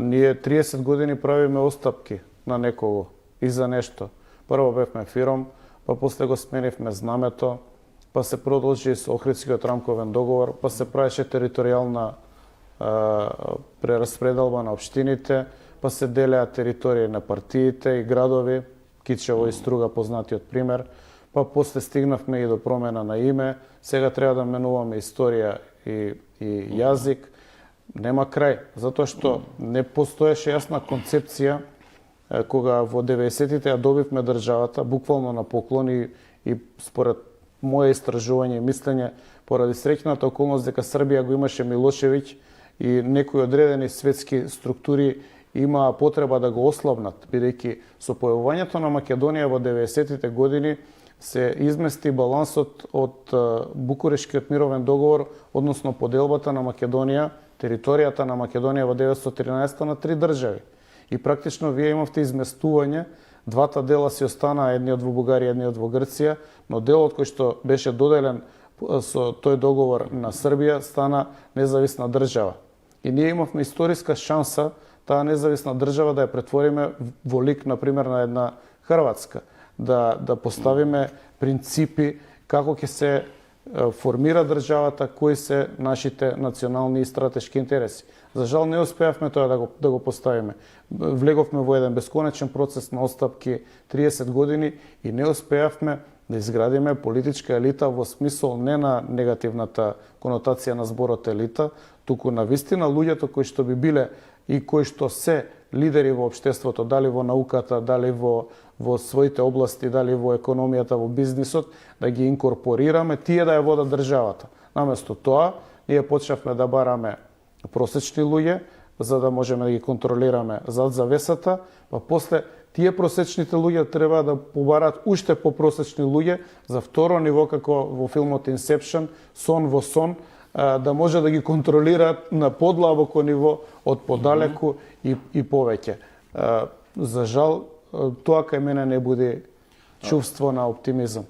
Ние 30 години правиме остапки на некого и за нешто. Прво бевме фиром, па после го сменивме знамето, па се продолжи со Охридскиот рамковен договор, па се правеше територијална прераспределба на општините, па се делеа територии на партиите и градови, Кичево и Струга познатиот пример, па после стигнавме и до промена на име, сега треба да менуваме историја и јазик. Нема крај, затоа што не постоеше јасна концепција кога во 90-тите ја добивме државата, буквално на поклони и според моje истражување и мислење, поради среќната околност дека Србија го имаше Милошевиќ и некои одредени светски структури имаа потреба да го ослабнат, бидејќи со појавувањето на Македонија во 90-тите години се измести балансот од Букурешкиот мировен договор, односно поделбата на Македонија, територијата на Македонија во 1913 на 3 држави. И практично вие имавте изместување, двата дела си останаа, едниот во Бугарија, едниот во Грција, но делот кој што беше доделен со тој договор на Србија стана независна држава. И ние имавме историска шанса таа независна држава да ја претвориме во лик, например, на една Хрватска, да поставиме принципи како ќе се формира државата, кои се нашите национални и стратешки интереси. За жал не успеавме тоа да го поставиме. Влеговме во еден бесконечен процес на остапки 30 години и не успеавме да изградиме политичка елита во смисол не на негативната конотација на зборот елита, туку на вистина луѓето кои што би биле и кои што се лидери во општеството, дали во науката, дали во своите области, дали во економијата, во бизнисот, да ги инкорпорираме, тие да ја водат државата. Наместо тоа, ние почнавме да бараме просечни луѓе, за да можеме да ги контролираме зад завесата, па после тие просечните луѓе треба да побараат уште попросечни луѓе за второ ниво, како во филмот Inception, сон во сон, да може да ги контролираат на подлабоко ниво од подалеку и повеќе. За жал, тоа кај мене не буди чувство на оптимизам.